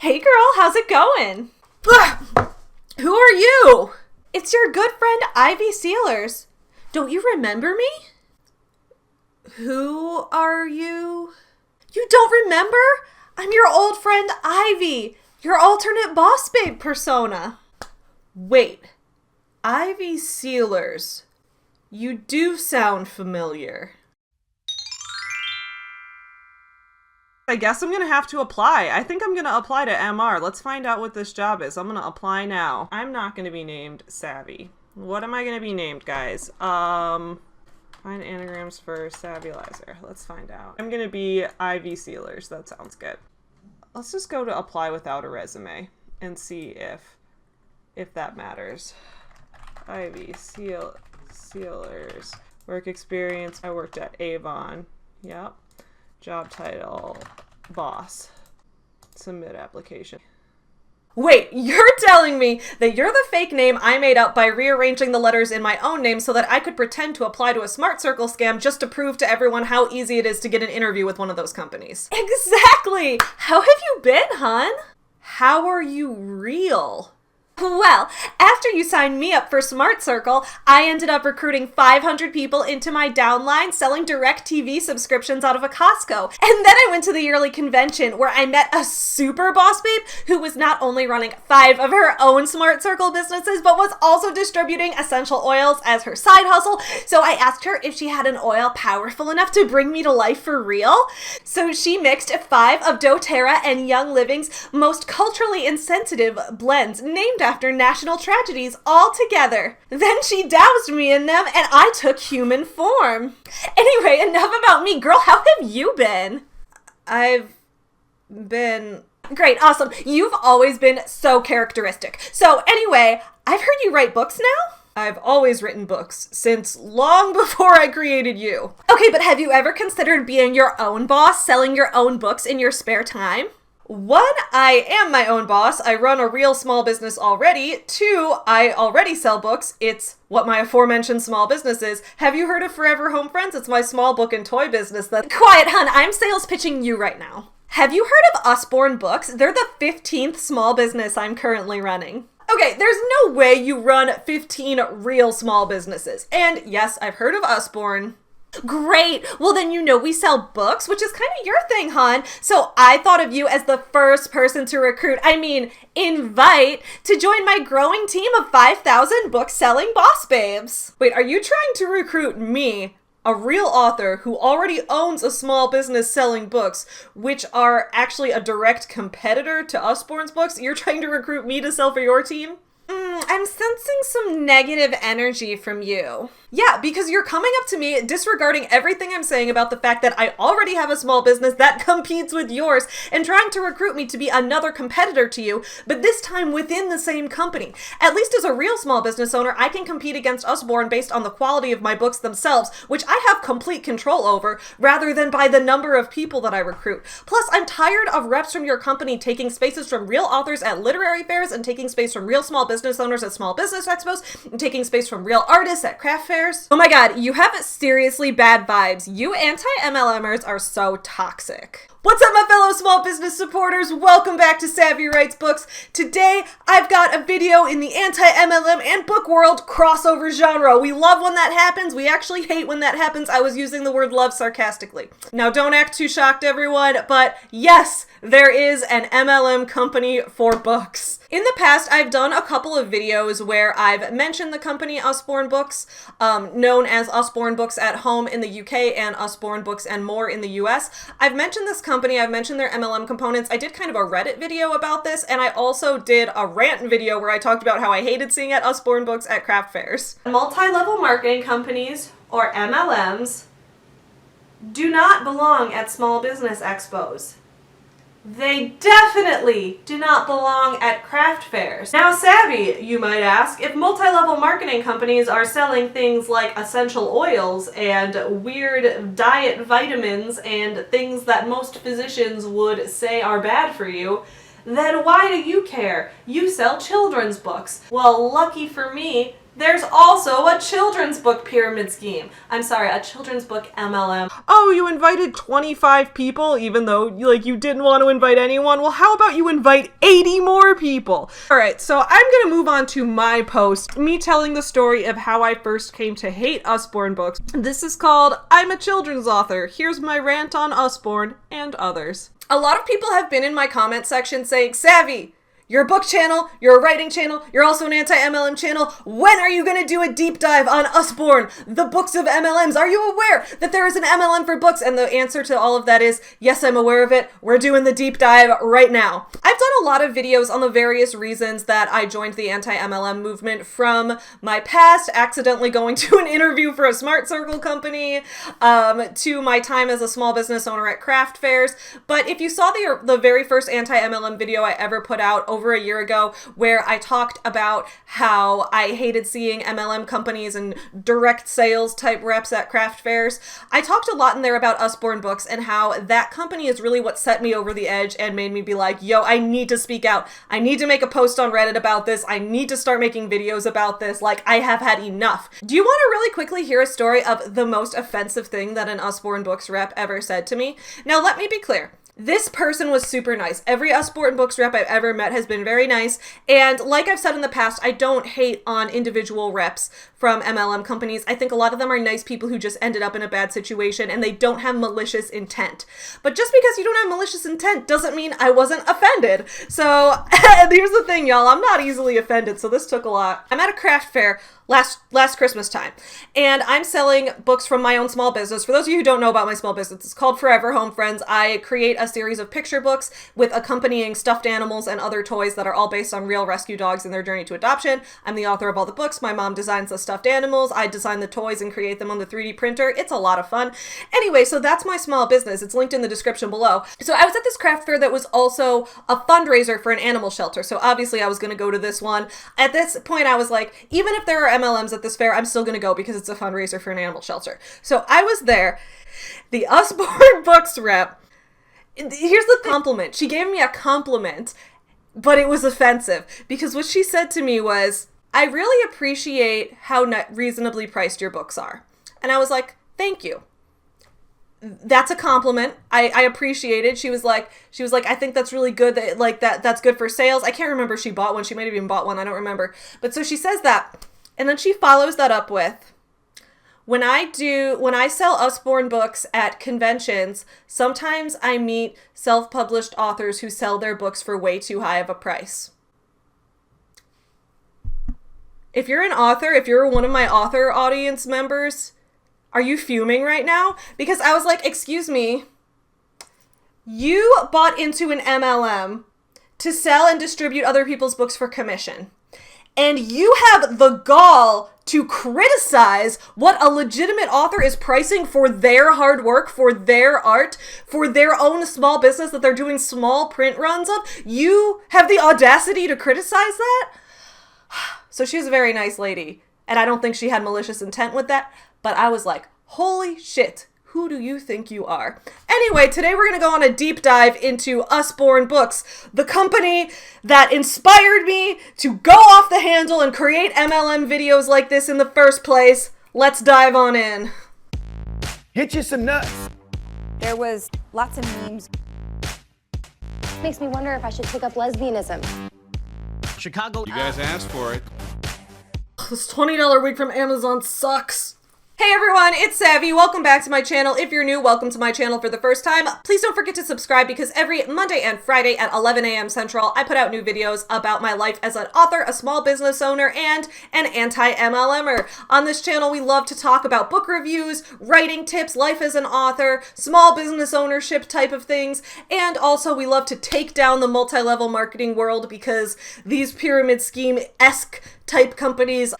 Hey girl, how's it going? Who are you? It's your good friend Ivy Sealers. Don't you remember me? Who are you? You don't remember? I'm your old friend Ivy, your alternate boss babe persona. Wait, Ivy Sealers. You do sound familiar. I guess I'm gonna have to apply. I think I'm gonna apply to MR. Let's find out what this job is. I'm gonna apply now. I'm not gonna be named Savvy. What am I gonna be named, guys? Find anagrams for Savvylizer. Let's find out. I'm gonna be Ivy Sealers. That sounds good. Let's just go to apply without a resume and see if that matters. Ivy Sealers. Work experience. I worked at Avon. Yep. Job title, boss. Submit application. Wait, you're telling me that you're the fake name I made up by rearranging the letters in my own name so that I could pretend to apply to a Smart Circle scam just to prove to everyone how easy it is to get an interview with one of those companies? Exactly! How have you been, hon? How are you real? Well, after you signed me up for Smart Circle, I ended up recruiting 500 people into my downline selling direct TV subscriptions out of a Costco. And then I went to the yearly convention where I met a super boss babe who was not only running 5 of her own Smart Circle businesses, but was also distributing essential oils as her side hustle. So I asked her if she had an oil powerful enough to bring me to life for real. So she mixed 5 of doTERRA and Young Living's most culturally insensitive blends named after national tragedies all together. Then she doused me in them and I took human form. Anyway, enough about me. Girl, how have you been? I've been great, awesome. You've always been so characteristic. So anyway, I've heard you write books now? I've always written books, since long before I created you. Okay, but have you ever considered being your own boss, selling your own books in your spare time? 1, I am my own boss. I run a real small business already. 2, I already sell books. It's what my aforementioned small business is. Have you heard of Forever Home Friends? It's my small book and toy business. Quiet, hun. I'm sales pitching you right now. Have you heard of Usborne Books? They're the 15th small business I'm currently running. Okay, there's no way you run 15 real small businesses. And yes, I've heard of Usborne. Great. Well, then you know we sell books, which is kind of your thing, hon. So I thought of you as the first person to invite to join my growing team of 5,000 book-selling boss babes. Wait, are you trying to recruit me, a real author who already owns a small business selling books, which are actually a direct competitor to Usborne's books? You're trying to recruit me to sell for your team? I'm sensing some negative energy from you. Yeah, because you're coming up to me disregarding everything I'm saying about the fact that I already have a small business that competes with yours and trying to recruit me to be another competitor to you, but this time within the same company. At least as a real small business owner, I can compete against Usborne based on the quality of my books themselves, which I have complete control over, rather than by the number of people that I recruit. Plus, I'm tired of reps from your company taking spaces from real authors at literary fairs and taking space from real small business owners at small business expos and taking space from real artists at craft fairs. Oh my god, you have seriously bad vibes. You anti-MLMers are so toxic. What's up, my fellow small business supporters? Welcome back to Savvy Writes Books. Today, I've got a video in the anti-MLM and book world crossover genre. We love when that happens. We actually hate when that happens. I was using the word love sarcastically. Now, don't act too shocked, everyone, but yes, there is an MLM company for books. In the past, I've done a couple of videos where I've mentioned the company Usborne Books, known as Usborne Books at home in the UK and Usborne Books and More in the US. I've mentioned this company, I've mentioned their MLM components. I did kind of a Reddit video about this, and I also did a rant video where I talked about how I hated seeing at Usborne Books at craft fairs. Multi-level marketing companies, or MLMs, do not belong at small business expos. They definitely do not belong at craft fairs. Now, savvy, you might ask, if multi-level marketing companies are selling things like essential oils and weird diet vitamins and things that most physicians would say are bad for you, then why do you care? You sell children's books. Well, lucky for me, There's also a children's book pyramid scheme. I'm sorry, a children's book MLM. Oh, you invited 25 people even though like you didn't want to invite anyone? Well, how about you invite 80 more people? All right, so I'm gonna move on to my post, me telling the story of how I first came to hate Usborne books. This is called I'm a Children's Author. Here's my rant on Usborne and others. A lot of people have been in my comment section saying, Savvy, you're a book channel, you're a writing channel, you're also an anti-MLM channel. When are you going to do a deep dive on Usborne, the books of MLMs? Are you aware that there is an MLM for books? And the answer to all of that is, yes, I'm aware of it. We're doing the deep dive right now. I've done a lot of videos on the various reasons that I joined the anti-MLM movement, from my past, accidentally going to an interview for a Smart Circle company, to my time as a small business owner at craft fairs. But if you saw the very first anti-MLM video I ever put out over a year ago, where I talked about how I hated seeing MLM companies and direct sales type reps at craft fairs, I talked a lot in there about Usborne Books and how that company is really what set me over the edge and made me be like, yo, I need to speak out. I need to make a post on Reddit about this. I need to start making videos about this. Like, I have had enough. Do you want to really quickly hear a story of the most offensive thing that an Usborne Books rep ever said to me? Now, let me be clear. This person was super nice. Every Usborne Books rep I've ever met has been very nice. And like I've said in the past, I don't hate on individual reps from MLM companies. I think a lot of them are nice people who just ended up in a bad situation and they don't have malicious intent. But just because you don't have malicious intent doesn't mean I wasn't offended. So here's the thing, y'all. I'm not easily offended, so this took a lot. I'm at a craft fair last Christmas time, and I'm selling books from my own small business. For those of you who don't know about my small business, it's called Forever Home Friends. I create a series of picture books with accompanying stuffed animals and other toys that are all based on real rescue dogs and their journey to adoption. I'm the author of all the books. My mom designs the stuffed animals. I design the toys and create them on the 3D printer. It's a lot of fun. Anyway, so that's my small business. It's linked in the description below. So I was at this craft fair that was also a fundraiser for an animal shelter. So obviously I was going to go to this one. At this point, I was like, even if there are MLMs at this fair, I'm still going to go because it's a fundraiser for an animal shelter. So I was there. The Usborne Books rep, here's the compliment. She gave me a compliment, but it was offensive because what she said to me was, I really appreciate how reasonably priced your books are. And I was like, thank you. That's a compliment. I appreciate it. She was like, I think that's really good. That's good for sales. I can't remember if she bought one. She might have even bought one. I don't remember. But so she says that. And then she follows that up with, when I sell Usborne books at conventions, sometimes I meet self-published authors who sell their books for way too high of a price. If you're an author, if you're one of my author audience members, are you fuming right now? Because I was like, excuse me, you bought into an MLM to sell and distribute other people's books for commission. And you have the gall to criticize what a legitimate author is pricing for their hard work, for their art, for their own small business that they're doing small print runs of. You have the audacity to criticize that? So she's a very nice lady, and I don't think she had malicious intent with that, but I was like, holy shit. Who do you think you are? Anyway, today we're going to go on a deep dive into Usborne Books, the company that inspired me to go off the handle and create MLM videos like this in the first place. Let's dive on in. Get you some nuts. There was lots of memes. Makes me wonder if I should pick up lesbianism. Chicago. You guys asked for it. This $20 week from Amazon sucks. Hey everyone, it's Savvy. Welcome back to my channel. If you're new, welcome to my channel for the first time. Please don't forget to subscribe because every Monday and Friday at 11 a.m. Central, I put out new videos about my life as an author, a small business owner, and an anti-MLMer. On this channel, we love to talk about book reviews, writing tips, life as an author, small business ownership type of things, and also we love to take down the multi-level marketing world because these pyramid scheme-esque type companies,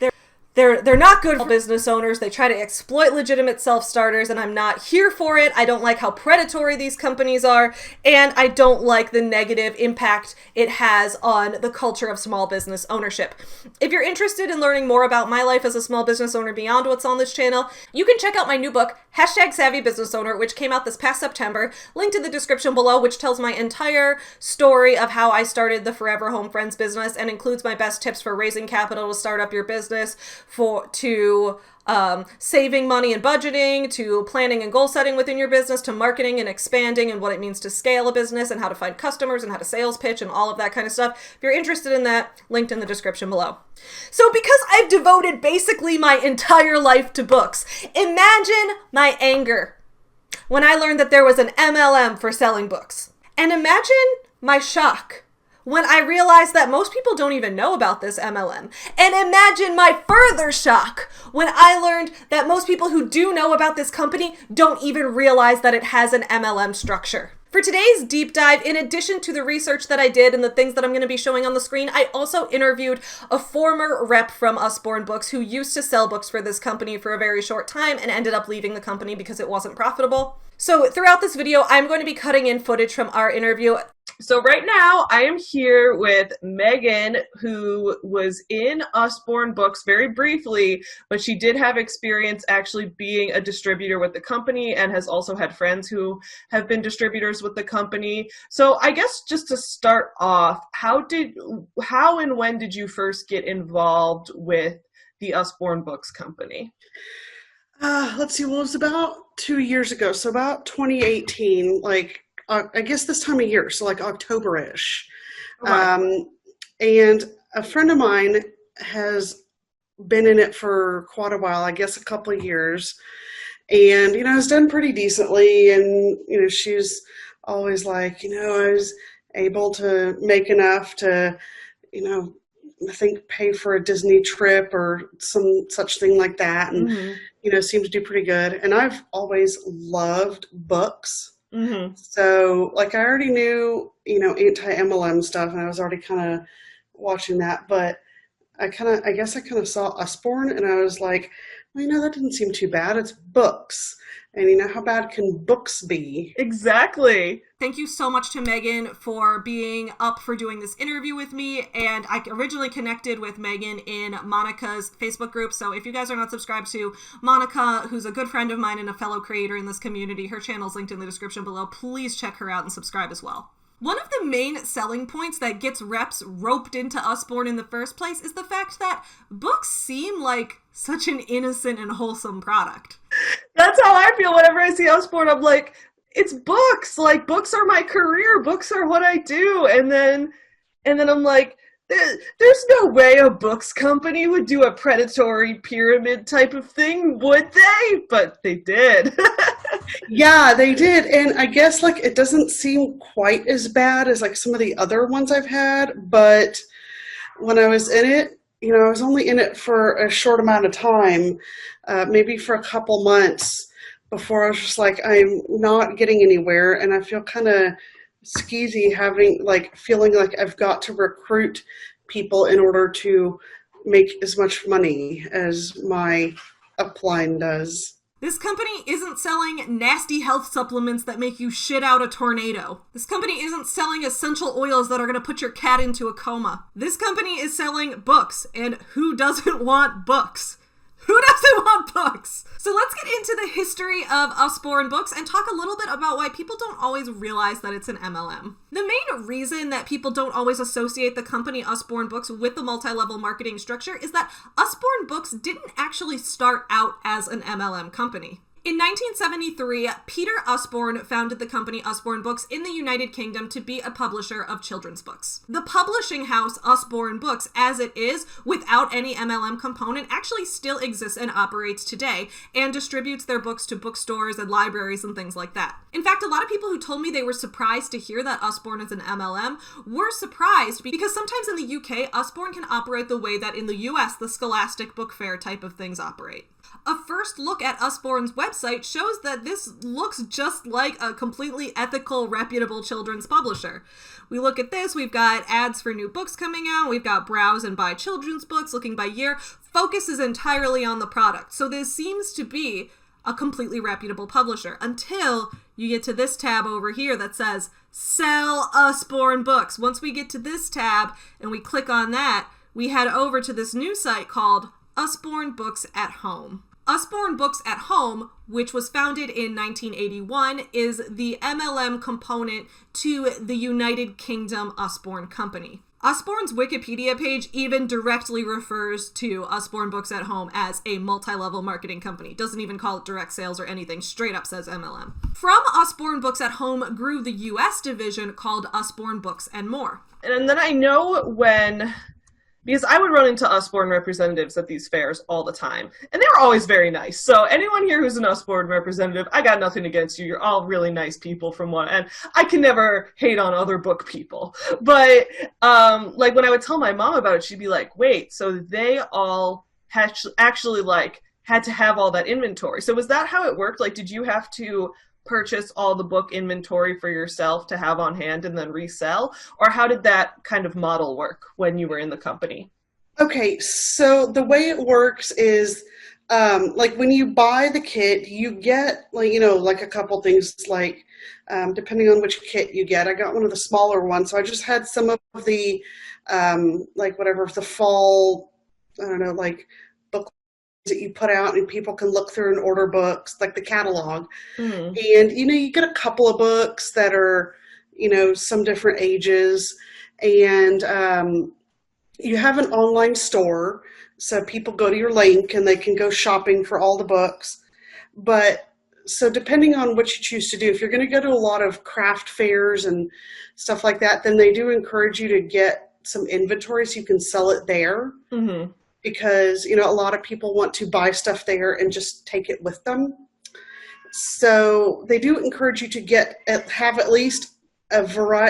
They're not good business owners. They try to exploit legitimate self-starters, and I'm not here for it. I don't like how predatory these companies are, and I don't like the negative impact it has on the culture of small business ownership. If you're interested in learning more about my life as a small business owner beyond what's on this channel, you can check out my new book, #SavvyBusinessOwner, which came out this past September, linked in the description below, which tells my entire story of how I started the Forever Home Friends business and includes my best tips for raising capital to start up your business, to saving money and budgeting, to planning and goal setting within your business, to marketing and expanding and what it means to scale a business and how to find customers and how to sales pitch and all of that kind of stuff. If you're interested in that, linked in the description below. So because I've devoted basically my entire life to books, imagine my anger when I learned that there was an MLM for selling books. And imagine my shock when I realized that most people don't even know about this MLM. And imagine my further shock when I learned that most people who do know about this company don't even realize that it has an MLM structure. For today's deep dive, in addition to the research that I did and the things that I'm going to be showing on the screen, I also interviewed a former rep from Usborne Books who used to sell books for this company for a very short time and ended up leaving the company because it wasn't profitable. So throughout this video, I'm going to be cutting in footage from our interview. So right now, I am here with Megan, who was in Usborne Books very briefly, but she did have experience actually being a distributor with the company and has also had friends who have been distributors with the company. So I guess just to start off, how and when did you first get involved with the Usborne Books company? Let's see, well, it was about 2 years ago, so about 2018, I guess this time of year, so like October-ish. Right. And a friend of mine has been in it for quite a while, I guess a couple of years, and, has done pretty decently, and, she's always like, I was able to make enough to, I think pay for a Disney trip or some such thing like that, and, seemed to do pretty good. And I've always loved books. Mm-hmm. So, I already knew, anti-MLM stuff, and I was already kind of watching that, but I guess I kind of saw Usborne, and I was like, well, that didn't seem too bad. It's books. And how bad can books be? Exactly. Thank you so much to Megan for being up for doing this interview with me. And I originally connected with Megan in Monica's Facebook group. So if you guys are not subscribed to Monica, who's a good friend of mine and a fellow creator in this community, her channel is linked in the description below. Please check her out and subscribe as well. One of the main selling points that gets reps roped into Usborne in the first place is the fact that books seem like such an innocent and wholesome product. That's how I feel whenever I see Usborne. I'm like, it's books. Books are my career. Books are what I do. And then I'm like, there's no way a books company would do a predatory pyramid type of thing, would they? But they did. Yeah, they did. And I guess it doesn't seem quite as bad as some of the other ones I've had. But when I was in it, I was only in it for a short amount of time, maybe for a couple months before I was just like, I'm not getting anywhere. And I feel kind of skeezy feeling like I've got to recruit people in order to make as much money as my upline does. This company isn't selling nasty health supplements that make you shit out a tornado. This company isn't selling essential oils that are going to put your cat into a coma. This company is selling books, and who doesn't want books? Who doesn't want books? So let's get into the history of Usborne Books and talk a little bit about why people don't always realize that it's an MLM. The main reason that people don't always associate the company Usborne Books with the multi-level marketing structure is that Usborne Books didn't actually start out as an MLM company. In 1973, Peter Usborne founded the company Usborne Books in the United Kingdom to be a publisher of children's books. The publishing house Usborne Books, as it is, without any MLM component, actually still exists and operates today, and distributes their books to bookstores and libraries and things like that. In fact, a lot of people who told me they were surprised to hear that Usborne is an MLM were surprised because sometimes in the UK, Usborne can operate the way that in the US, the Scholastic Book Fair type of things operate. A first look at Usborne's website shows that this looks just like a completely ethical, reputable children's publisher. We look at this, we've got ads for new books coming out, we've got browse and buy children's books, looking by year. Focus is entirely on the product. So this seems to be a completely reputable publisher until you get to this tab over here that says Sell Usborne Books. Once we get to this tab and we click on that, we head over to this new site called Usborne Books at Home. Usborne Books at Home, which was founded in 1981, is the MLM component to the United Kingdom Usborne Company. Usborne's Wikipedia page even directly refers to Usborne Books at Home as a multi-level marketing company. Doesn't even call it direct sales or anything. Straight up says MLM. From Usborne Books at Home grew the U.S. division called Usborne Books and More. And then I know because I would run into Usborne representatives at these fairs all the time, and they were always very nice. So anyone here who's an Usborne representative, I got nothing against you. You're all really nice people and I can never hate on other book people. But like when I would tell my mom about it, she'd be like, wait, so they all actually like had to have all that inventory. So was that how it worked? Like, did you have to purchase all the book inventory for yourself to have on hand and then resell? Or how did that kind of model work when you were in the company? Okay, so the way it works is like when you buy the kit, you get like a couple things like depending on which kit you get. I got one of the smaller ones, so I just had some of the the fall, I don't know, like book that you put out and people can look through and order books, like the catalog. And you get a couple of books that are some different ages, and you have an online store, so people go to your link and they can go shopping for all the books. But so depending on what you choose to do, if you're going to go to a lot of craft fairs and stuff like that, then they do encourage you to get some inventory so you can sell it there. Because, a lot of people want to buy stuff there and just take it with them. So they do encourage you to have at least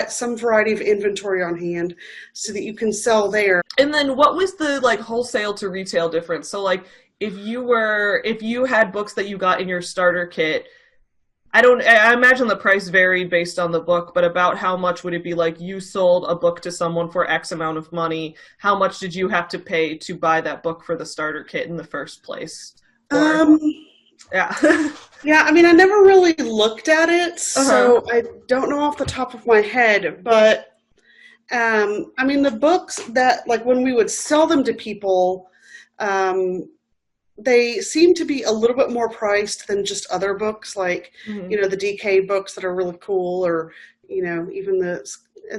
some variety of inventory on hand so that you can sell there. And then what was the wholesale to retail difference? So if you had books that you got in your starter kit, I imagine the price varied based on the book, but about how much would it be like you sold a book to someone for X amount of money? How much did you have to pay to buy that book for the starter kit in the first place? Yeah. Yeah, I mean, I never really looked at it, so I don't know off the top of my head, but I mean, the books that, when we would sell them to people, they seem to be a little bit more priced than just other books, like, the DK books that are really cool, or, even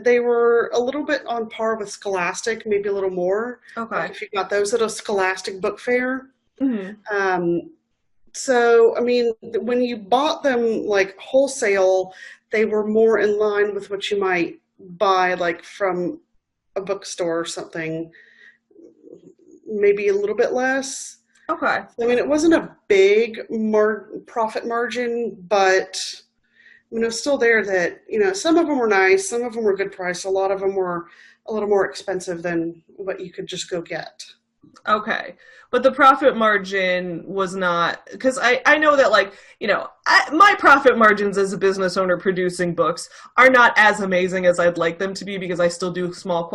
they were a little bit on par with Scholastic, maybe a little more. Okay. If you got those at a Scholastic book fair. So, I mean, when you bought them wholesale, they were more in line with what you might buy from a bookstore or something, maybe a little bit less. Okay. I mean, it wasn't a big profit margin, but it was still there that, some of them were nice, some of them were good price, a lot of them were a little more expensive than what you could just go get. Okay. But the profit margin was not, because I know that my profit margins as a business owner producing books are not as amazing as I'd like them to be, because I still do small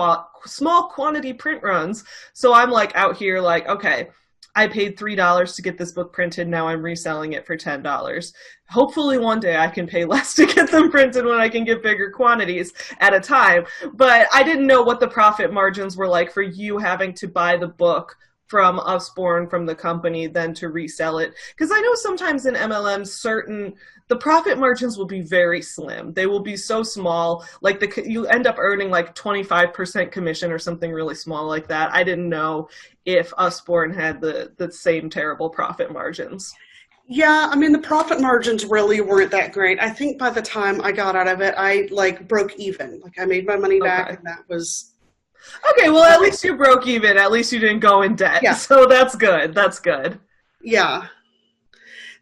quantity print runs. So I'm out here okay, I paid $3 to get this book printed. Now I'm reselling it for $10. Hopefully one day I can pay less to get them printed when I can get bigger quantities at a time. But I didn't know what the profit margins were like for you having to buy the book from Usborne, from the company, then to resell it. Because I know sometimes in MLM, the profit margins will be very slim. They will be so small, you end up earning 25% commission or something really small like that. I didn't know if Usborne had the same terrible profit margins. Yeah, I mean, the profit margins really weren't that great. I think by the time I got out of it, I broke even. I made my money back, and that was... Okay, well, at least you broke even. At least you didn't go in debt. Yeah. So that's good. That's good. Yeah.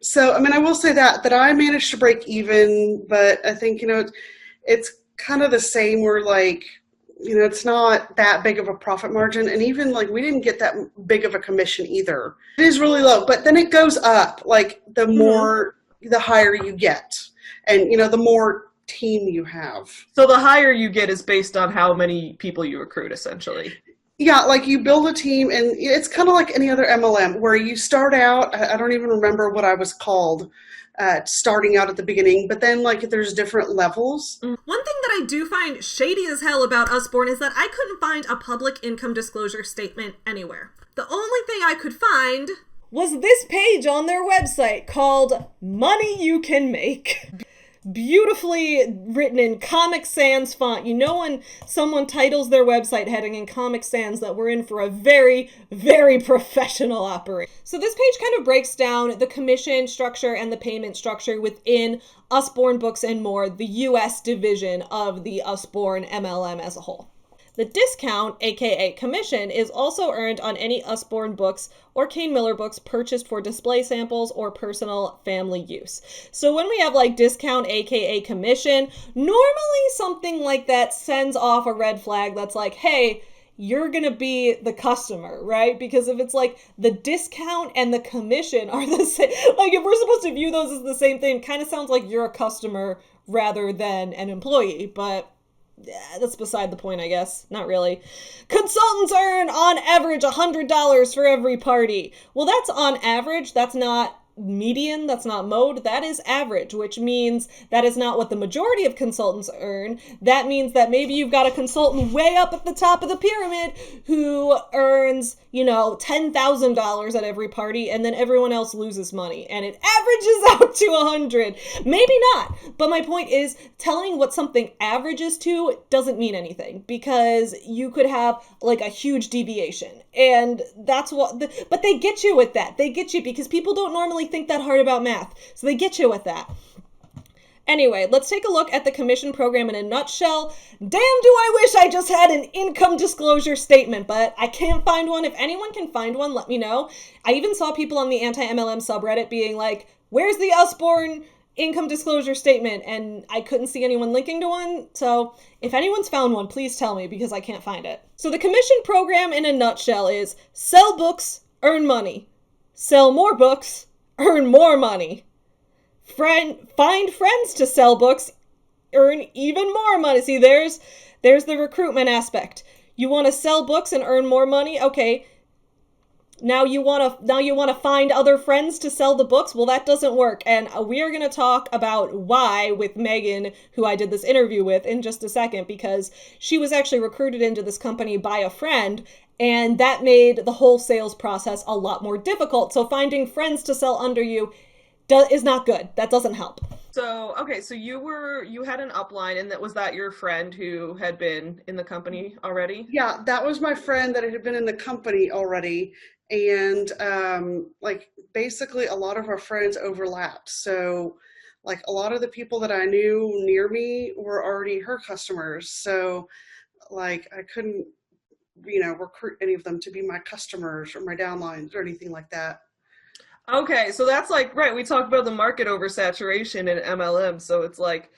So, I mean, I will say that I managed to break even, but I think, it's kind of the same where, it's not that big of a profit margin. And even, we didn't get that big of a commission either. It is really low, but then it goes up, the more, the higher you get. And, the more team you have. So the higher you get is based on how many people you recruit, essentially. Yeah, you build a team, and it's kind of like any other MLM, where you start out, I don't even remember what I was called, starting out at the beginning, but then, there's different levels. One thing that I do find shady as hell about Usborne is that I couldn't find a public income disclosure statement anywhere. The only thing I could find was this page on their website called Money You Can Make. beautifully written in Comic Sans font. You know when someone titles their website heading in Comic Sans that we're in for a very, very professional operation. So this page kind of breaks down the commission structure and the payment structure within Usborne Books and More, the US division of the Usborne MLM as a whole. The discount, aka commission, is also earned on any Usborne books or Kane Miller books purchased for display samples or personal family use. So when we have like discount, aka commission, normally something like that sends off a red flag that's like, hey, you're gonna be the customer, right? Because if it's like the discount and the commission are the same, like if we're supposed to view those as the same thing, kind of sounds like you're a customer rather than an employee, but yeah, that's beside the point, I guess. Not really. Consultants earn, on average, $100 for every party. Well, that's on average. That's not median. That's not mode. That is average, which means that is not what the majority of consultants earn. That means that maybe you've got a consultant way up at the top of the pyramid who earns, $10,000 at every party, and then everyone else loses money, and it averages out to 100. Maybe not, but my point is telling what something averages to doesn't mean anything, because you could have like a huge deviation, and that's what, but they get you with that. They get you because people don't normally think that hard about math, so they get you with that. Anyway, let's take a look at the commission program in a nutshell. Damn, do I wish I just had an income disclosure statement, but I can't find one. If anyone can find one, let me know. I even saw people on the Anti-MLM subreddit being like, where's the Usborne income disclosure statement? And I couldn't see anyone linking to one. So if anyone's found one, please tell me, because I can't find it. So the commission program in a nutshell is sell books, earn money. Sell more books, earn more money. Find friends to sell books, earn even more money. See, there's the recruitment aspect. You want to sell books and earn more money? Okay. Now you want to find other friends to sell the books? Well, that doesn't work. And we are going to talk about why with Megan, who I did this interview with, in just a second, because she was actually recruited into this company by a friend, and that made the whole sales process a lot more difficult. So finding friends to sell under you is not good. That doesn't help. So, okay, so you had an upline, and was that your friend who had been in the company already? Yeah, that was my friend that had been in the company already. And basically a lot of our friends overlapped. So like a lot of the people that I knew near me were already her customers. So like I couldn't, recruit any of them to be my customers or my downlines or anything like that. Okay, so that's like, right, we talked about the market oversaturation in MLM, so it's like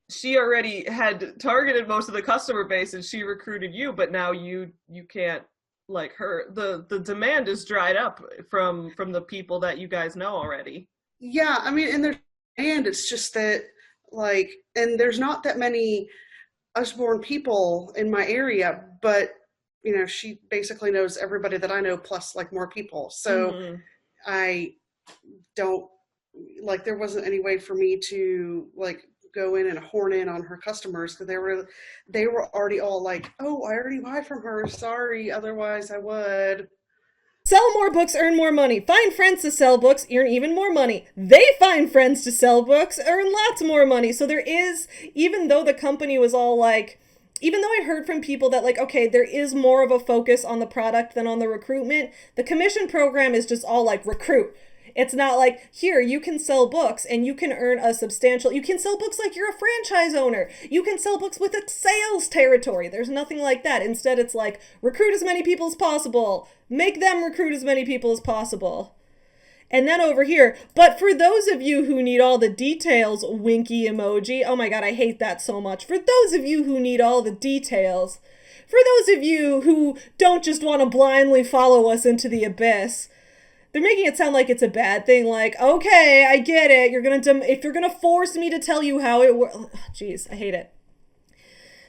she already had targeted most of the customer base and she recruited you, but now you can't, like, the demand is dried up from the people that you guys know already. Yeah, I mean, and it's just that, like, and there's not that many Usborne people in my area, but she basically knows everybody that I know plus like more people. So I don't there wasn't any way for me to like go in and horn in on her customers, because they were already all like, oh, I already buy from her. Sorry, otherwise I would. Sell more books, earn more money. Find friends to sell books, earn even more money. They find friends to sell books, earn lots more money. So there is, even though the company was all like, even though I heard from people that like, okay, there is more of a focus on the product than on the recruitment, the commission program is just all like recruit. It's not like, here, you can sell books and you can earn a substantial, you can sell books like you're a franchise owner. You can sell books with a sales territory. There's nothing like that. Instead, it's like, recruit as many people as possible. Make them recruit as many people as possible. And then over here, but for those of you who need all the details, winky emoji. Oh my God, I hate that so much. For those of you who need all the details, for those of you who don't just want to blindly follow us into the abyss, they're making it sound like it's a bad thing. Like, okay, I get it. If you're gonna force me to tell you how it works. Jeez, I hate it.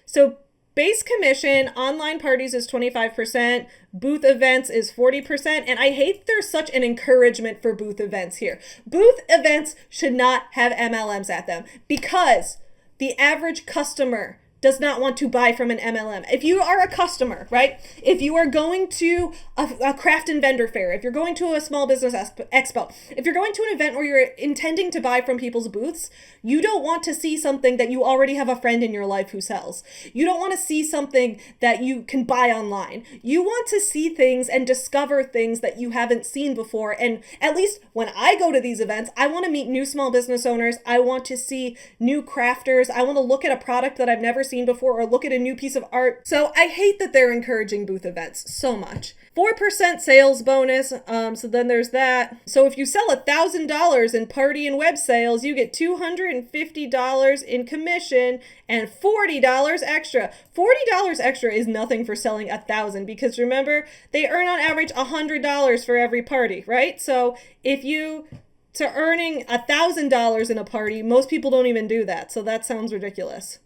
So base commission, online parties is 25%, booth events is 40%, and I hate there's such an encouragement for booth events here. Booth events should not have MLMs at them, because the average customer does not want to buy from an MLM. If you are a customer, right? If you are going to a craft and vendor fair, if you're going to a small business expo, if you're going to an event where you're intending to buy from people's booths, you don't want to see something that you already have a friend in your life who sells. You don't want to see something that you can buy online. You want to see things and discover things that you haven't seen before. And at least when I go to these events, I want to meet new small business owners. I want to see new crafters. I want to look at a product that I've never seen before or look at a new piece of art. So I hate that they're encouraging booth events so much. 4% sales bonus. So then there's that. So if you sell $1,000 in party and web sales, you get $250 in commission and $40 extra. $40 extra is nothing for selling 1,000 because remember, they earn on average $100 for every party, right? So if you to earning $1,000 in a party, most people don't even do that. So that sounds ridiculous.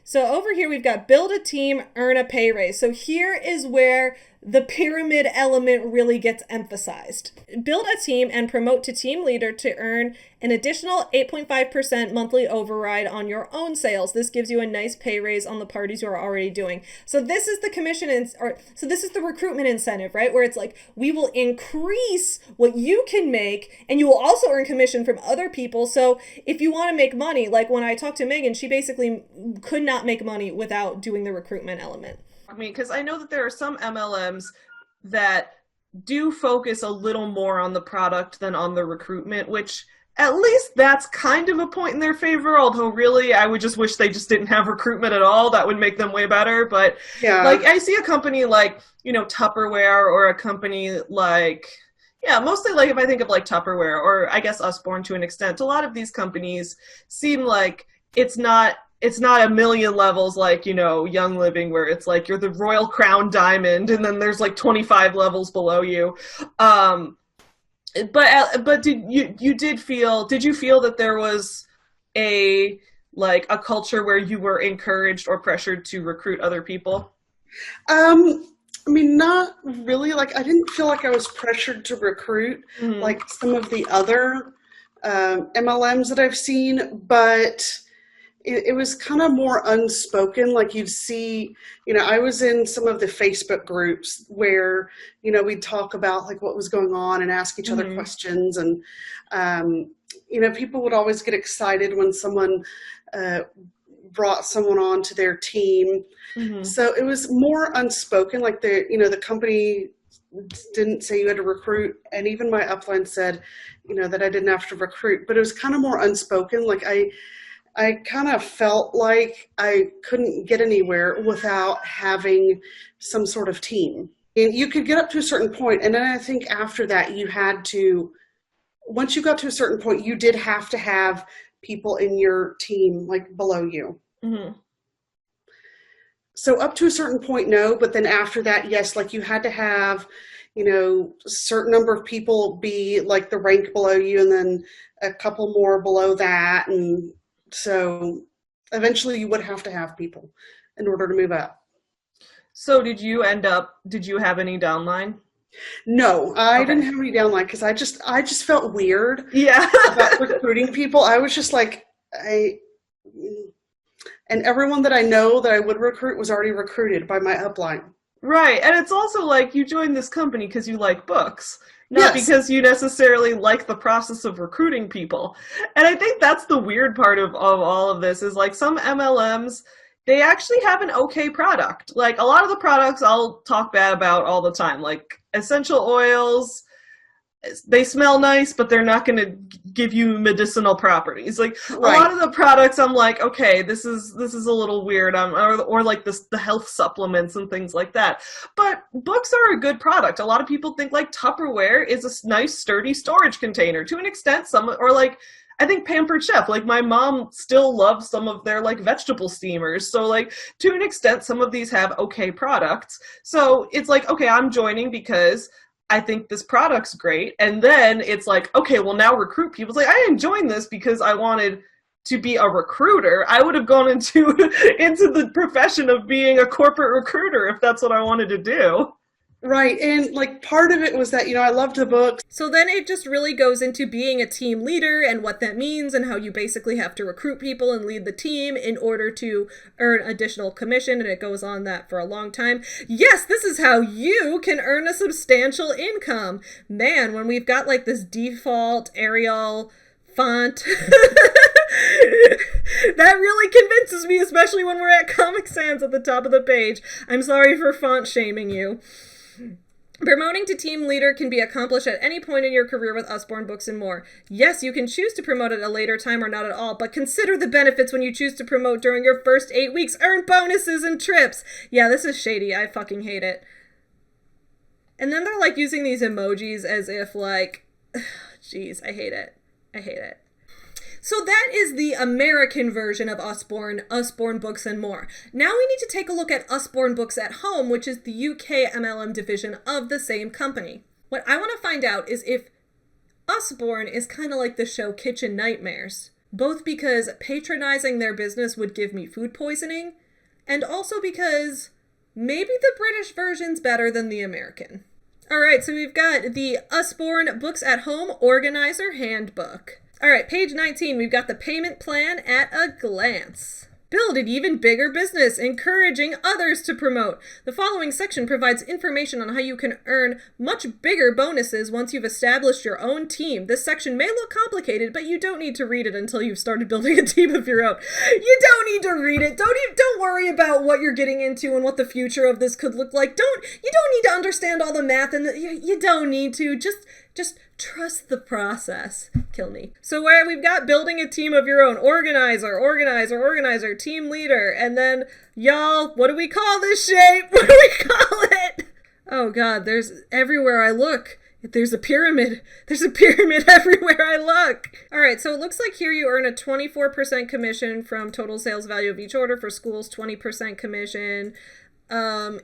So over here, we've got build a team, earn a pay raise. So here is where the pyramid element really gets emphasized. Build a team and promote to team leader to earn an additional 8.5% monthly override on your own sales. This gives you a nice pay raise on the parties you are already doing. So this is the so this is the recruitment incentive, right? Where it's like, we will increase what you can make and you will also earn commission from other people. So if you want to make money, like when I talked to Megan, she basically could not make money without doing the recruitment element. I mean, because I know that there are some MLMs that do focus a little more on the product than on the recruitment, which at least that's kind of a point in their favor, although really I would just wish they just didn't have recruitment at all. That would make them way better. But Yeah. like I see a company like, you know, Tupperware, or a company like, yeah, mostly like if I think of like Tupperware, or I guess Usborne to an extent, a lot of these companies seem like it's not a million levels like, you know, Young Living, where it's like you're the Royal Crown Diamond and then there's like 25 levels below you. But did you feel that there was a culture where you were encouraged or pressured to recruit other people? I mean, not really. Like, I didn't feel like I was pressured to recruit like some of the other MLMs that I've seen, but it was kind of more unspoken. Like you'd see, you know, I was in some of the Facebook groups where, you know, we'd talk about like what was going on and ask each other questions. And, you know, people would always get excited when someone brought someone on to their team. So it was more unspoken. Like the company didn't say you had to recruit. And even my upline said, you know, that I didn't have to recruit, but it was kind of more unspoken. Like I kind of felt like I couldn't get anywhere without having some sort of team. And you could get up to a certain point, and then I think after that once you got to a certain point, you did have to have people in your team like below you. So up to a certain point, no, but then after that, yes, like you had to have, you know, a certain number of people be like the rank below you, and then a couple more below that, and so eventually you would have to have people in order to move up. So did you have any downline? No, I didn't have any downline because I just felt weird about recruiting people. I was just like, and everyone that I know that I would recruit was already recruited by my upline. Right, and it's also like you joined this company because you like books. Not because you necessarily like the process of recruiting people. And I think that's the weird part of all of this is like some MLMs, they actually have an okay product. Like a lot of the products I'll talk bad about all the time, like essential oils, they smell nice, but they're not going to give you medicinal properties. Like a lot of the products, I'm like, okay, this is a little weird. Or like the health supplements and things like that. But books are a good product. A lot of people think like Tupperware is a nice, sturdy storage container to an extent. I think Pampered Chef, like my mom still loves some of their like vegetable steamers. So like to an extent, some of these have okay products. So it's like, okay, I'm joining because I think this product's great. And then it's like, okay, well now recruit people. It's like, I didn't join this because I wanted to be a recruiter. I would have gone into the profession of being a corporate recruiter if that's what I wanted to do. Right. And like part of it was that, I loved the books. So then it just really goes into being a team leader and what that means and how you basically have to recruit people and lead the team in order to earn additional commission. And it goes on that for a long time. Yes, this is how you can earn a substantial income. Man, when we've got like this default Arial font, that really convinces me, especially when we're at Comic Sans at the top of the page. I'm sorry for font shaming you. Promoting to team leader can be accomplished at any point in your career with Usborne Books and more. Yes, you can choose to promote at a later time or not at all, but consider the benefits when you choose to promote during your first 8 weeks. Earn bonuses and trips. Yeah, this is shady. I fucking hate it. And then they're like using these emojis as if like, jeez, I hate it. I hate it. So that is the American version of Usborne Books and More. Now we need to take a look at Usborne Books at Home, which is the UK MLM division of the same company. What I want to find out is if Usborne is kind of like the show Kitchen Nightmares, both because patronizing their business would give me food poisoning, and also because maybe the British version's better than the American. Alright, so we've got the Usborne Books at Home Organizer Handbook. All right, page 19, we've got the payment plan at a glance. Build an even bigger business, encouraging others to promote. The following section provides information on how you can earn much bigger bonuses once you've established your own team. This section may look complicated, but you don't need to read it until you've started building a team of your own. You don't need to read it. Don't worry about what you're getting into and what the future of this could look like. You don't need to understand all the math, and you don't need to. Just trust the process. Kill me. So where we've got building a team of your own, organizer, team leader, and then y'all, what do we call this shape? What do we call it? Oh God, there's everywhere I look. There's a pyramid. There's a pyramid everywhere I look. All right, so it looks like here you earn a 24% commission from total sales value of each order. For schools, 20% commission. The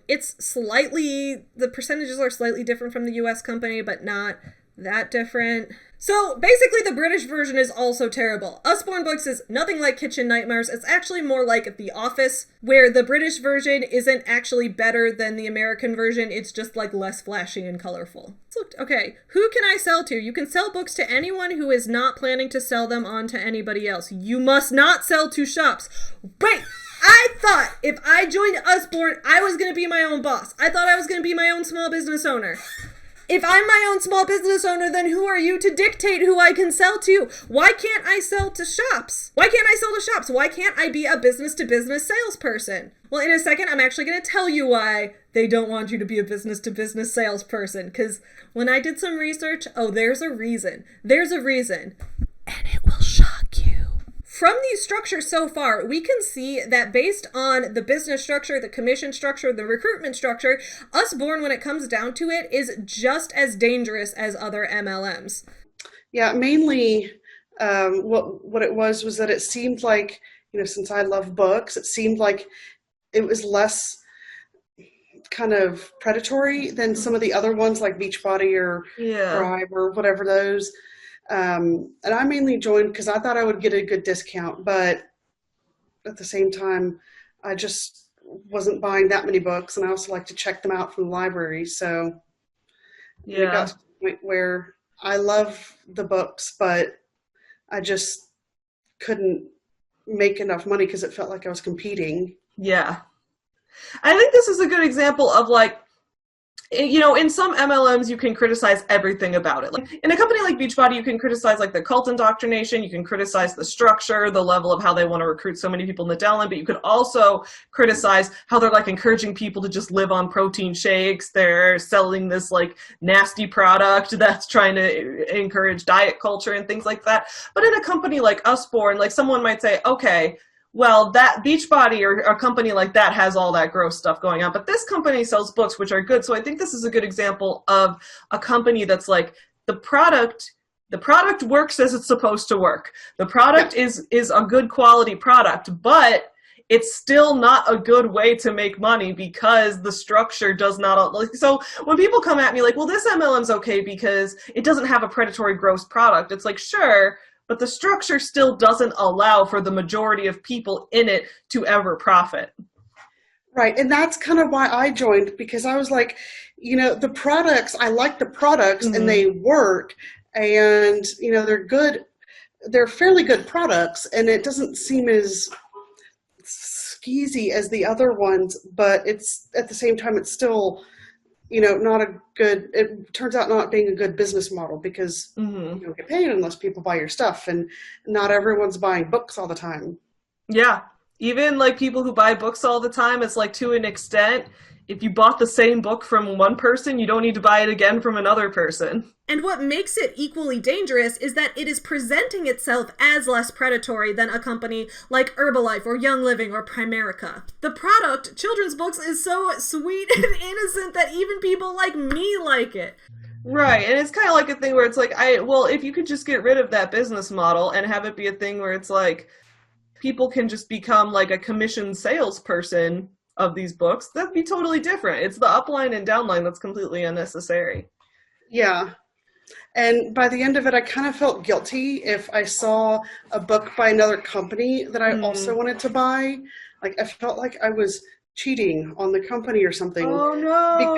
percentages are slightly different from the US company, but not that different. So basically the British version is also terrible. Usborne Books is nothing like Kitchen Nightmares. It's actually more like The Office, where the British version isn't actually better than the American version. It's just like less flashy and colorful. Okay, who can I sell to? You can sell books to anyone who is not planning to sell them on to anybody else. You must not sell to shops. Wait! I thought if I joined Usborne, I was going to be my own boss. I thought I was going to be my own small business owner. If I'm my own small business owner, then who are you to dictate who I can sell to? Why can't I sell to shops? Why can't I be a business-to-business salesperson? Well, in a second, I'm actually going to tell you why they don't want you to be a business-to-business salesperson. Because when I did some research, there's a reason. There's a reason. And it will shock you. From these structures so far, we can see that based on the business structure, the commission structure, the recruitment structure, Usborne, when it comes down to it, is just as dangerous as other MLMs. Yeah, mainly what it was that it seemed like, since I love books, it seemed like it was less kind of predatory than some of the other ones like Beachbody or Thrive or whatever those. And I mainly joined because I thought I would get a good discount, but at the same time, I just wasn't buying that many books, and I also like to check them out from the library. So it got to the point where I love the books, but I just couldn't make enough money because it felt like I was competing. Yeah. I think this is a good example of like, in some MLMs, you can criticize everything about it. Like in a company like Beachbody, you can criticize like the cult indoctrination, you can criticize the structure, the level of how they want to recruit so many people in the downline, but you could also criticize how they're like encouraging people to just live on protein shakes. They're selling this like nasty product that's trying to encourage diet culture and things like that. But in a company like Usborne, like someone might say, okay, well, that Beachbody or a company like that has all that gross stuff going on. But this company sells books, which are good. So I think this is a good example of a company that's like the product works as it's supposed to work. The product is a good quality product, but it's still not a good way to make money because the structure does not. So when people come at me like, well, this MLM's okay because it doesn't have a predatory gross product. It's like, sure, but the structure still doesn't allow for the majority of people in it to ever profit. Right. And that's kind of why I joined, because I was like, the products, I like the products and they work, and, they're good. They're fairly good products, and it doesn't seem as skeezy as the other ones, but it's at the same time, it's still, not a good, it turns out not being a good business model, because you don't get paid unless people buy your stuff, and not everyone's buying books all the time. Yeah. Even like people who buy books all the time, it's like to an extent, if you bought the same book from one person, you don't need to buy it again from another person. And what makes it equally dangerous is that it is presenting itself as less predatory than a company like Herbalife or Young Living or Primerica. The product, children's books, is so sweet and innocent that even people like me like it. Right, and it's kind of like a thing where it's like, if you could just get rid of that business model and have it be a thing where it's like, people can just become like a commissioned salesperson of these books, that'd be totally different. It's the upline and downline that's completely unnecessary. Yeah. And by the end of it, I kind of felt guilty if I saw a book by another company that I also wanted to buy. Like, I felt like I was cheating on the company or something. Oh, no.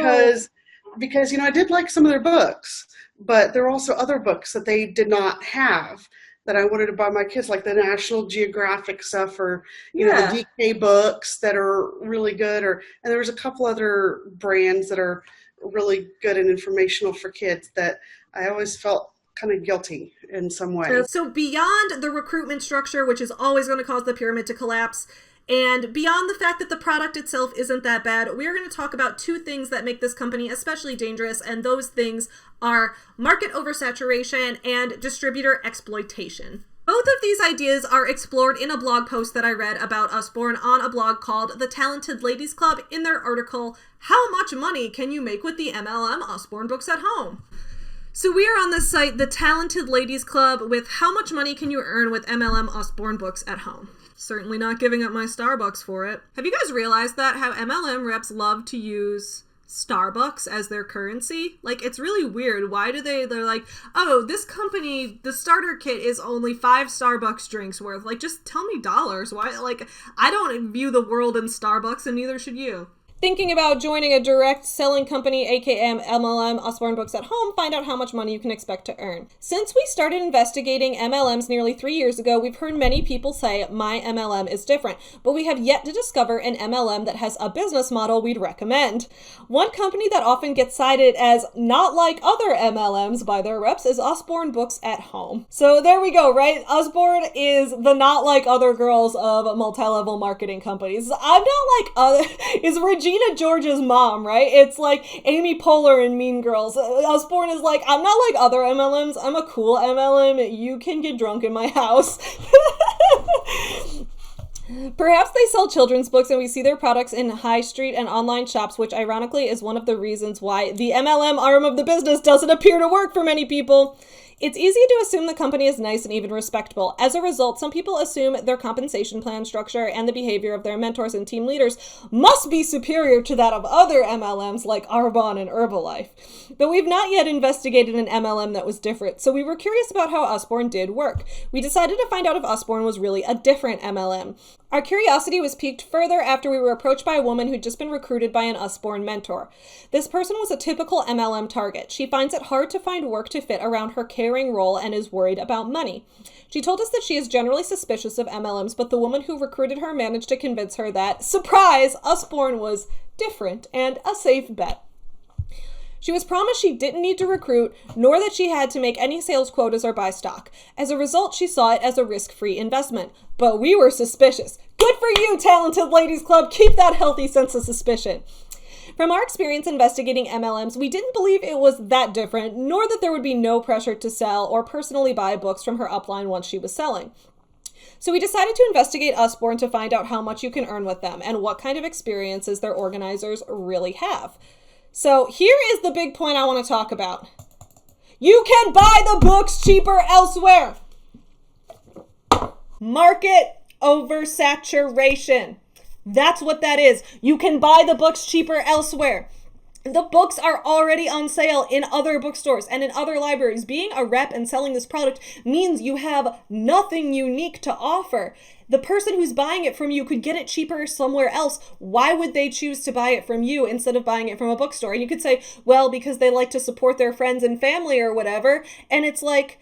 Because I did like some of their books, but there were also other books that they did not have that I wanted to buy my kids, like the National Geographic stuff, or the DK books that are really good, and there was a couple other brands that are really good and informational for kids that I always felt kind of guilty in some way. So beyond the recruitment structure, which is always going to cause the pyramid to collapse, and beyond the fact that the product itself isn't that bad, we are going to talk about two things that make this company especially dangerous, and those things are market oversaturation and distributor exploitation. Both of these ideas are explored in a blog post that I read about Usborne on a blog called The Talented Ladies Club in their article, How Much Money Can You Make with the MLM Usborne Books at Home? So we are on the site, The Talented Ladies Club, with How Much Money Can You Earn with MLM Usborne Books at Home? Certainly not giving up my Starbucks for it. Have you guys realized that? How MLM reps love to use Starbucks as their currency? Like, it's really weird. Why do they're like, oh, this company, the starter kit is only 5 Starbucks drinks worth. Like, just tell me dollars. Why? Like, I don't view the world in Starbucks, and neither should you. Thinking about joining a direct selling company, aka MLM Usborne Books at Home, find out how much money you can expect to earn. Since we started investigating MLMs nearly 3 years ago, we've heard many people say, my MLM is different, but we have yet to discover an MLM that has a business model we'd recommend. One company that often gets cited as not like other MLMs by their reps is Usborne Books at Home. So there we go, right? Usborne is the not like other girls of multi-level marketing companies. I'm not like other, is Regina George's mom, right? It's like Amy Poehler in Mean Girls. Usborne is like, I'm not like other MLMs. I'm a cool MLM. You can get drunk in my house. Perhaps they sell children's books and we see their products in high street and online shops, which ironically is one of the reasons why the MLM arm of the business doesn't appear to work for many people. It's easy to assume the company is nice and even respectable. As a result, some people assume their compensation plan structure and the behavior of their mentors and team leaders must be superior to that of other MLMs like Arbonne and Herbalife. But we've not yet investigated an MLM that was different, so we were curious about how Usborne did work. We decided to find out if Usborne was really a different MLM. Our curiosity was piqued further after we were approached by a woman who'd just been recruited by an Usborne mentor. This person was a typical MLM target. She finds it hard to find work to fit around her caring role and is worried about money. She told us that she is generally suspicious of MLMs, but the woman who recruited her managed to convince her that, surprise, Usborne was different and a safe bet. She was promised she didn't need to recruit, nor that she had to make any sales quotas or buy stock. As a result, she saw it as a risk-free investment. But we were suspicious. Good for you, Talented Ladies Club. Keep that healthy sense of suspicion. From our experience investigating MLMs, we didn't believe it was that different, nor that there would be no pressure to sell or personally buy books from her upline once she was selling. So we decided to investigate Usborne to find out how much you can earn with them and what kind of experiences their organizers really have. So here is the big point I want to talk about. You can buy the books cheaper elsewhere. Market oversaturation. That's what that is. You can buy the books cheaper elsewhere. The books are already on sale in other bookstores and in other libraries. Being a rep and selling this product means you have nothing unique to offer. The person who's buying it from you could get it cheaper somewhere else. Why would they choose to buy it from you instead of buying it from a bookstore? And you could say, well, because they like to support their friends and family or whatever. And it's like,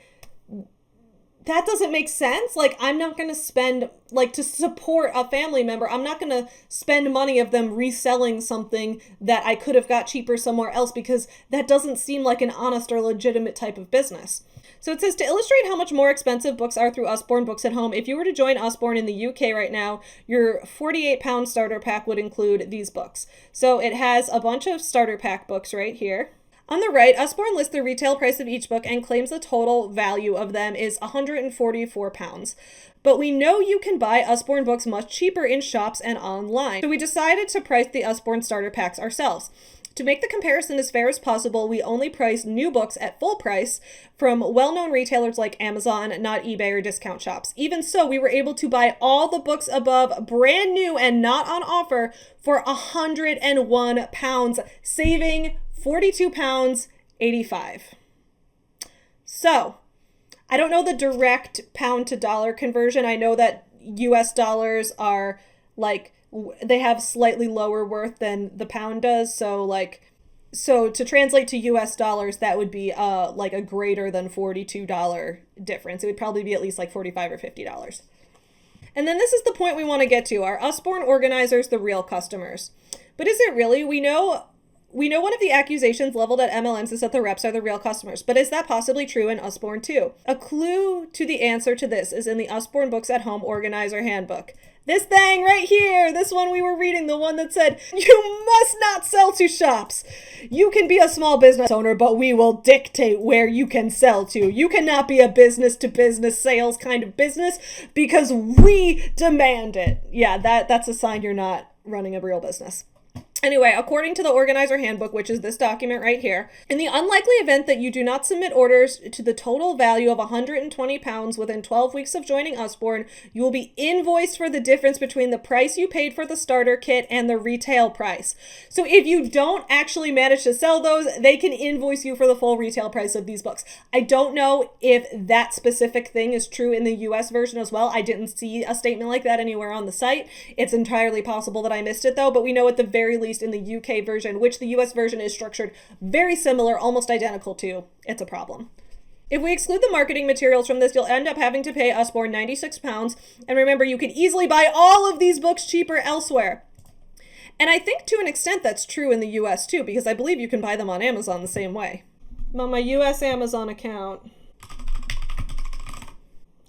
that doesn't make sense. Like, I'm not going to spend, like, to support a family member, I'm not going to spend money of them reselling something that I could have got cheaper somewhere else, because that doesn't seem like an honest or legitimate type of business. So it says, to illustrate how much more expensive books are through Usborne Books at Home, if you were to join Usborne in the UK right now, your 48-pound starter pack would include these books. So it has a bunch of starter pack books right here. On the right, Usborne lists the retail price of each book and claims the total value of them is £144. But we know you can buy Usborne books much cheaper in shops and online. So we decided to price the Usborne starter packs ourselves. To make the comparison as fair as possible, we only priced new books at full price from well-known retailers like Amazon, not eBay or discount shops. Even so, we were able to buy all the books above brand new and not on offer for £101, saving £42.85. So, I don't know the direct pound to dollar conversion. I know that US dollars are like, they have slightly lower worth than the pound does. So to translate to US dollars, that would be like a greater than $42 difference. It would probably be at least like $45 or $50. And then this is the point we want to get to. Are Usborne organizers the real customers? But is it really? We know one of the accusations leveled at MLMs is that the reps are the real customers, but is that possibly true in Usborne too? A clue to the answer to this is in the Usborne Books at Home Organizer Handbook. This thing right here, this one we were reading, the one that said, you must not sell to shops. You can be a small business owner, but we will dictate where you can sell to. You cannot be a business-to-business sales kind of business because we demand it. Yeah, that's a sign you're not running a real business. Anyway, according to the Organizer Handbook, which is this document right here, in the unlikely event that you do not submit orders to the total value of £120 within 12 weeks of joining Usborne, you will be invoiced for the difference between the price you paid for the starter kit and the retail price. So if you don't actually manage to sell those, they can invoice you for the full retail price of these books. I don't know if that specific thing is true in the US version as well. I didn't see a statement like that anywhere on the site. It's entirely possible that I missed it though, but we know at the very least in the UK version, which the US version is structured very similar, almost identical to, it's a problem. If we exclude the marketing materials from this, you'll end up having to pay Usborne £96. And remember, you can easily buy all of these books cheaper elsewhere. And I think to an extent that's true in the US too, because I believe you can buy them on Amazon the same way. I'm on my US Amazon account.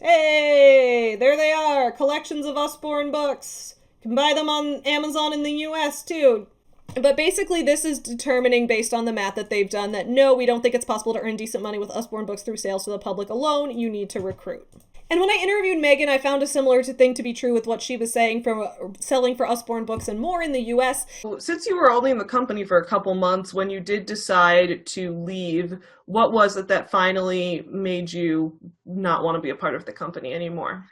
Hey, there they are, collections of Usborne books. You can buy them on Amazon in the US too. But basically, this is determining based on the math that they've done that no, we don't think it's possible to earn decent money with Usborne books through sales to the public alone. You need to recruit. And when I interviewed Megan, I found a similar thing to be true with what she was saying from selling for Usborne books and more in the US. Since you were only in the company for a couple months, when you did decide to leave, what was it that finally made you not want to be a part of the company anymore?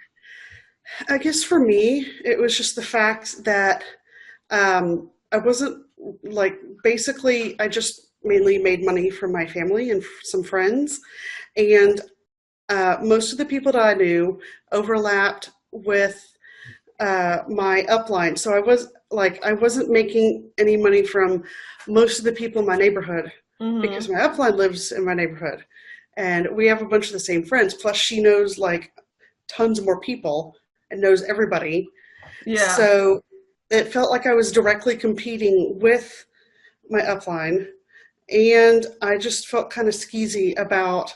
I guess for me, it was just the fact that I wasn't basically, I just mainly made money from my family and some friends. And most of the people that I knew overlapped with my upline. So I wasn't making any money from most of the people in my neighborhood because my upline lives in my neighborhood. And we have a bunch of the same friends. Plus she knows tons more people and knows everybody. Yeah. So it felt like I was directly competing with my upline, and I just felt kind of skeezy about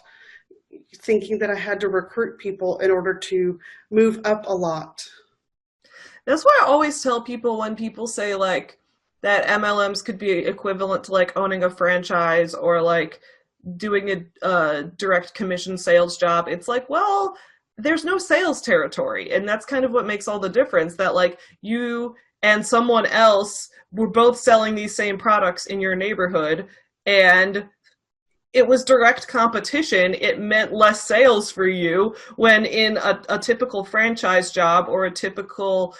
thinking that I had to recruit people in order to move up a lot. That's why I always tell people when people say that MLMs could be equivalent to owning a franchise or doing a direct commission sales job. It's well, there's no sales territory, and that's kind of what makes all the difference, that you and someone else were both selling these same products in your neighborhood, and it was direct competition. It meant less sales for you, when in a typical franchise job or a typical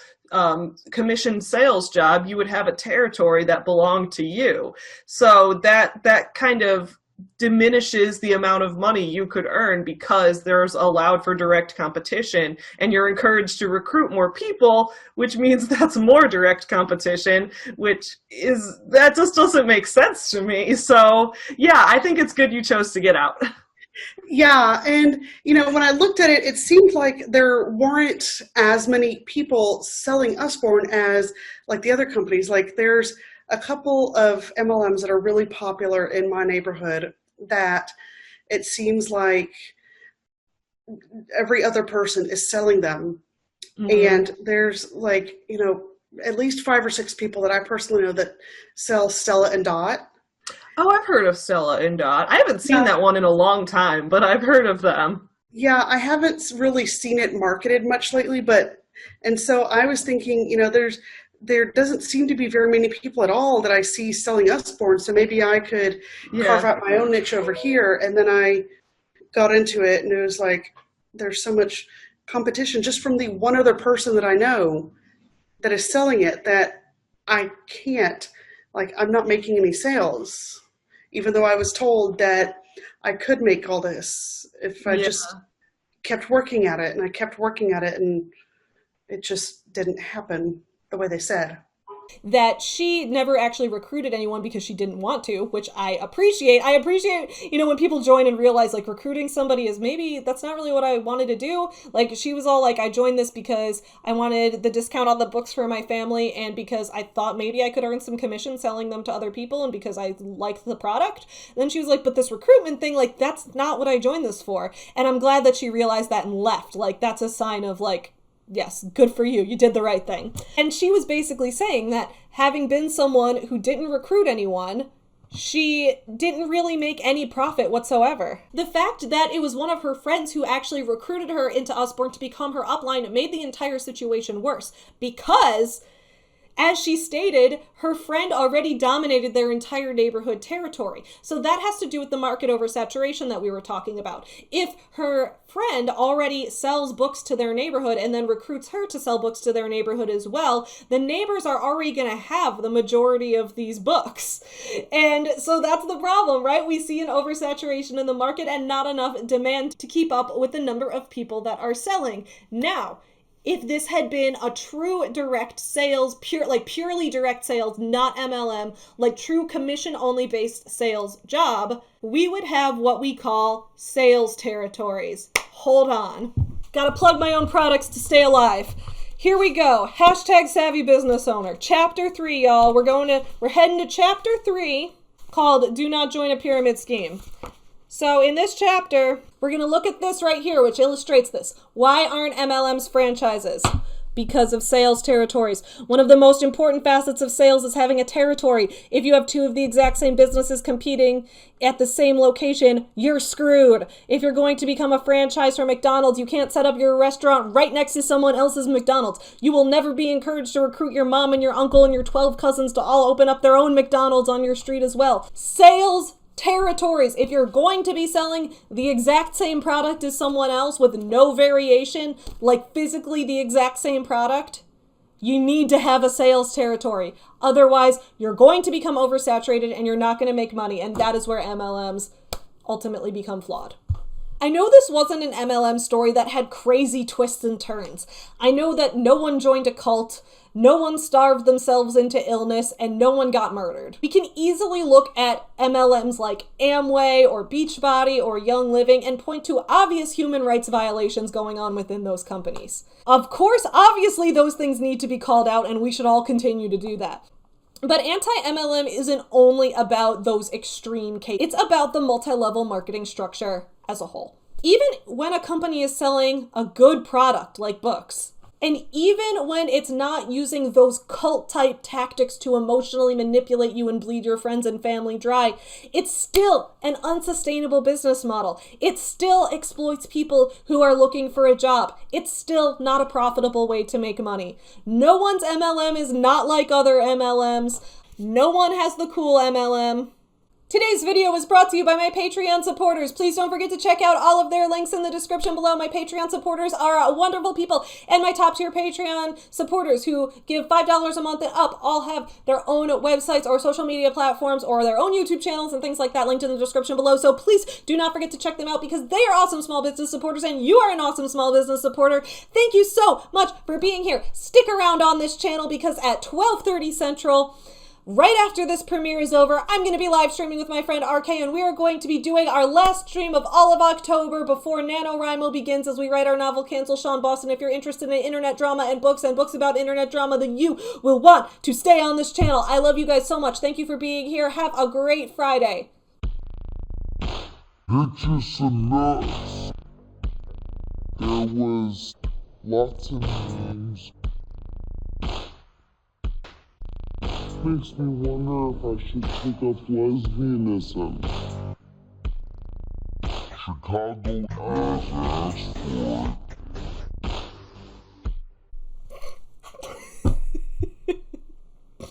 commission sales job, you would have a territory that belonged to you. So that kind of diminishes the amount of money you could earn, because there's allowed for direct competition, and you're encouraged to recruit more people, which means that's more direct competition, that just doesn't make sense to me. So yeah, I think it's good you chose to get out. Yeah, and when I looked at it, it seemed like there weren't as many people selling Usborne as like the other companies. Like there's a couple of MLMs that are really popular in my neighborhood that it seems like every other person is selling them. Mm-hmm. And there's like, at least 5 or 6 people that I personally know that sell Stella and Dot. Oh, I've heard of Stella and Dot. I haven't seen that one in a long time, but I've heard of them. Yeah, I haven't really seen it marketed much lately, and so I was thinking, there doesn't seem to be very many people at all that I see selling Usborne, so maybe I could carve out my own niche over here. And then I got into it, and it was like, there's so much competition just from the one other person that I know that is selling it that I can't, I'm not making any sales, even though I was told that I could make all this if I just kept working at it, and I kept working at it, and it just didn't happen the way they said. That she never actually recruited anyone because she didn't want to, which I appreciate. I appreciate, when people join and realize like recruiting somebody is maybe that's not really what I wanted to do. Like she was all like, I joined this because I wanted the discount on the books for my family, and because I thought maybe I could earn some commission selling them to other people, and because I liked the product. And then she was like, but this recruitment thing, like that's not what I joined this for. And I'm glad that she realized that and left. Like that's a sign of like, yes, good for you. You did the right thing. And she was basically saying that having been someone who didn't recruit anyone, she didn't really make any profit whatsoever. The fact that it was one of her friends who actually recruited her into Usborne to become her upline made the entire situation worse, because as she stated, her friend already dominated their entire neighborhood territory. So that has to do with the market oversaturation that we were talking about. If her friend already sells books to their neighborhood and then recruits her to sell books to their neighborhood as well, the neighbors are already going to have the majority of these books. And so that's the problem, right? We see an oversaturation in the market and not enough demand to keep up with the number of people that are selling. Now, if this had been a true direct sales, purely direct sales, not MLM, like true commission-only based sales job, we would have what we call sales territories. Hold on. Gotta plug my own products to stay alive. Here we go. Hashtag savvy business owner. Chapter 3, y'all. We're heading to chapter 3 called Do Not Join a Pyramid Scheme. So in this chapter, we're going to look at this right here, which illustrates this. Why aren't MLMs franchises? Because of sales territories. One of the most important facets of sales is having a territory. If you have 2 of the exact same businesses competing at the same location, you're screwed. If you're going to become a franchise for McDonald's, you can't set up your restaurant right next to someone else's McDonald's. You will never be encouraged to recruit your mom and your uncle and your 12 cousins to all open up their own McDonald's on your street as well. Sales territories. If you're going to be selling the exact same product as someone else with no variation, like physically the exact same product, you need to have a sales territory. Otherwise, you're going to become oversaturated and you're not going to make money. And that is where MLMs ultimately become flawed. I know this wasn't an MLM story that had crazy twists and turns. I know that no one joined a cult, no one starved themselves into illness, and no one got murdered. We can easily look at MLMs like Amway or Beachbody or Young Living and point to obvious human rights violations going on within those companies. Of course, obviously those things need to be called out, and we should all continue to do that. But anti-MLM isn't only about those extreme cases. It's about the multi-level marketing structure as a whole. Even when a company is selling a good product like books, and even when it's not using those cult-type tactics to emotionally manipulate you and bleed your friends and family dry, it's still an unsustainable business model. It still exploits people who are looking for a job. It's still not a profitable way to make money. No one's MLM is not like other MLMs. No one has the cool MLM. Today's video was brought to you by my Patreon supporters. Please don't forget to check out all of their links in the description below. My Patreon supporters are wonderful people, and my top tier Patreon supporters who give $5 a month and up all have their own websites or social media platforms or their own YouTube channels and things like that linked in the description below. So please do not forget to check them out because they are awesome small business supporters and you are an awesome small business supporter. Thank you so much for being here. Stick around on this channel because at 12:30 Central, right after this premiere is over, I'm going to be live streaming with my friend RK, and we are going to be doing our last stream of all of October before NaNoWriMo begins as we write our novel, Cancel Sean Boston. If you're interested in internet drama and books about internet drama, then you will want to stay on this channel. I love you guys so much. Thank you for being here. Have a great Friday. Hit you some nuts. There was lots of names. Makes me wonder if I should take up lesbianism. Chicago has asked for it.